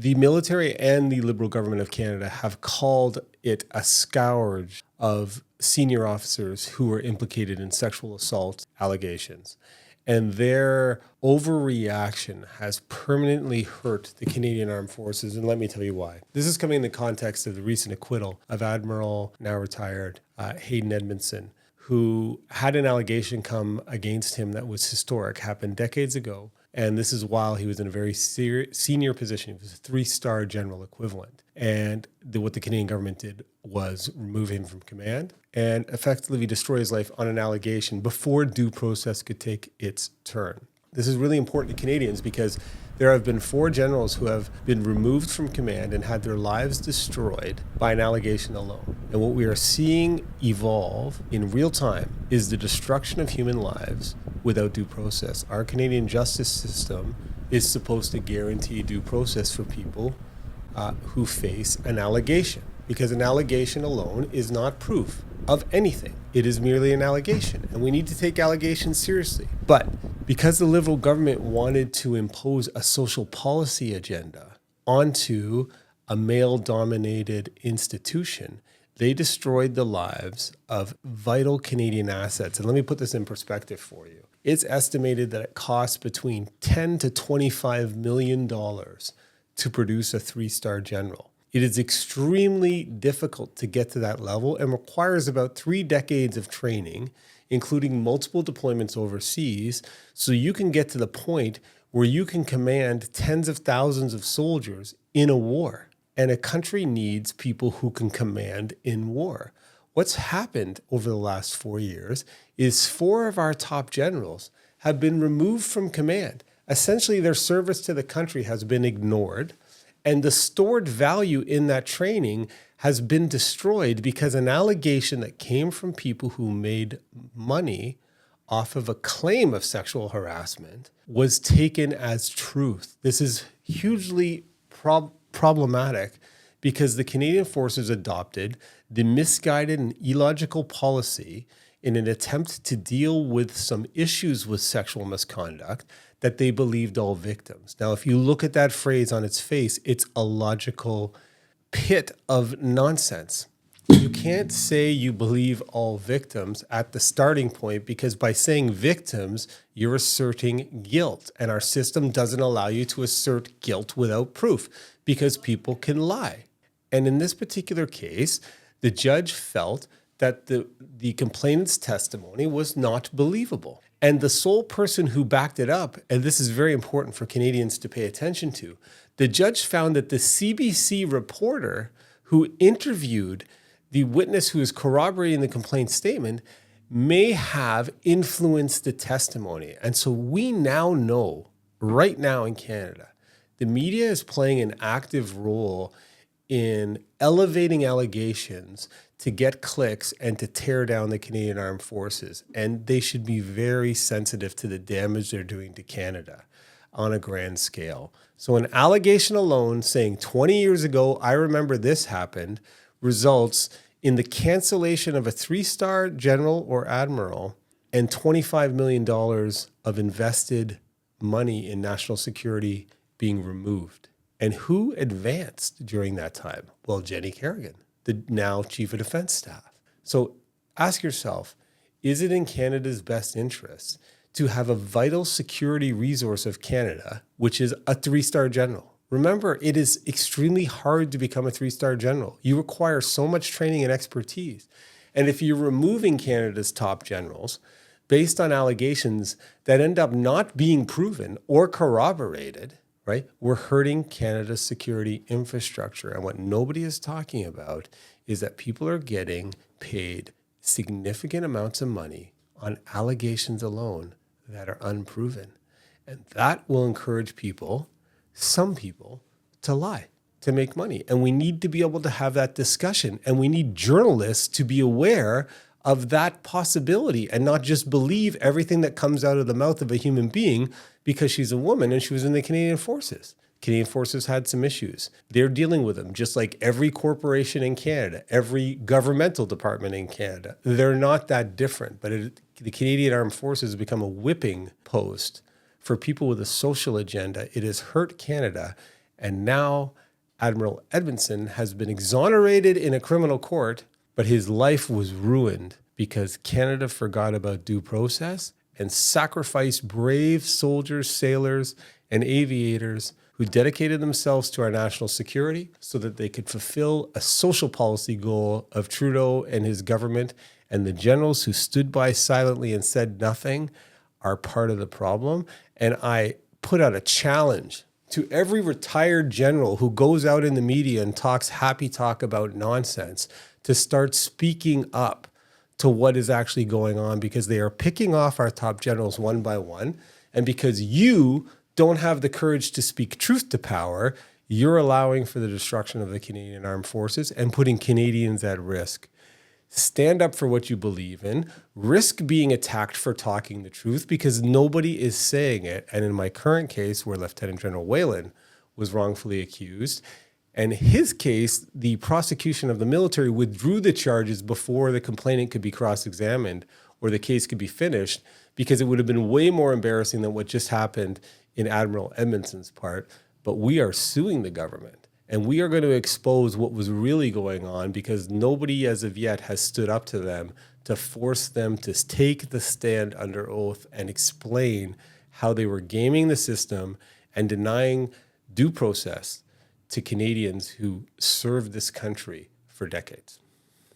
The military and the Liberal government of Canada have called it a scourge of senior officers who were implicated in sexual assault allegations. And their overreaction has permanently hurt the Canadian Armed Forces. And let me tell you why. This is coming in the context of the recent acquittal of Admiral, now retired, Hayden Edmondson, who had an allegation come against him that was historic, happened decades ago. And this is while he was in a very senior position. He was a 3-star general equivalent. And what the Canadian government did was remove him from command and effectively destroy his life on an allegation before due process could take its turn. This is really important to Canadians because there have been 4 generals who have been removed from command and had their lives destroyed by an allegation alone. And what we are seeing evolve in real time is the destruction of human lives without due process. Our Canadian justice system is supposed to guarantee due process for people who face an allegation, because an allegation alone is not proof of anything. It is merely an allegation, and we need to take allegations seriously. But because the Liberal government wanted to impose a social policy agenda onto a male-dominated institution, they destroyed the lives of vital Canadian assets. And let me put this in perspective for you. It's estimated that it costs between $10 to $25 million to produce a 3-star general. It is extremely difficult to get to that level and requires about 3 decades of training, including multiple deployments overseas, so you can get to the point where you can command tens of thousands of soldiers in a war. And a country needs people who can command in war. What's happened over the last 4 years is 4 of our top generals have been removed from command. Essentially, their service to the country has been ignored, and the stored value in that training has been destroyed because an allegation that came from people who made money off of a claim of sexual harassment was taken as truth. This is hugely problematic because the Canadian Forces adopted the misguided and illogical policy in an attempt to deal with some issues with sexual misconduct that they believed all victims. Now, if you look at that phrase on its face, it's a logical pit of nonsense. You can't say you believe all victims at the starting point, because by saying victims, you're asserting guilt. And our system doesn't allow you to assert guilt without proof because people can lie. And in this particular case, the judge felt that the complainant's testimony was not believable. And the sole person who backed it up, and this is very important for Canadians to pay attention to, the judge found that the CBC reporter who interviewed the witness who is corroborating the complaint statement may have influenced the testimony. And so we now know, right now in Canada, the media is playing an active role in elevating allegations to get clicks and to tear down the Canadian Armed Forces. And they should be very sensitive to the damage they're doing to Canada on a grand scale. So an allegation alone saying 20 years ago, I remember this happened, results in the cancellation of a 3-star general or admiral and $25 million of invested money in national security being removed. And who advanced during that time? Well, Jenny Kerrigan, the now Chief of Defense Staff. So ask yourself, is it in Canada's best interest to have a vital security resource of Canada, which is a 3-star general? Remember, it is extremely hard to become a 3-star general. You require so much training and expertise. And if you're removing Canada's top generals based on allegations that end up not being proven or corroborated, right, we're hurting Canada's security infrastructure. And what nobody is talking about is that people are getting paid significant amounts of money on allegations alone that are unproven. And that will encourage people, some people, to lie, to make money. And we need to be able to have that discussion. And we need journalists to be aware of that possibility and not just believe everything that comes out of the mouth of a human being because she's a woman and she was in the Canadian Forces. Canadian Forces had some issues. They're dealing with them, just like every corporation in Canada, every governmental department in Canada. They're not that different, but the Canadian Armed Forces has become a whipping post for people with a social agenda. It has hurt Canada, And now Admiral Edmondson has been exonerated in a criminal court, but his life was ruined because Canada forgot about due process and sacrificed brave soldiers, sailors, and aviators who dedicated themselves to our national security so that they could fulfill a social policy goal of Trudeau and his government. And the generals who stood by silently and said nothing are part of the problem. And I put out a challenge to every retired general who goes out in the media and talks happy talk about nonsense to start speaking up to what is actually going on, because they are picking off our top generals one by one. And because you don't have the courage to speak truth to power, you're allowing for the destruction of the Canadian Armed Forces and putting Canadians at risk. Stand up for what you believe in, risk being attacked for talking the truth because nobody is saying it. And in my current case, where Lieutenant General Whalen was wrongfully accused, and his case, the prosecution of the military withdrew the charges before the complainant could be cross-examined or the case could be finished, because it would have been way more embarrassing than what just happened in Admiral Edmondson's part. But we are suing the government. And we are going to expose what was really going on, because nobody as of yet has stood up to them to force them to take the stand under oath and explain how they were gaming the system and denying due process to Canadians who served this country for decades.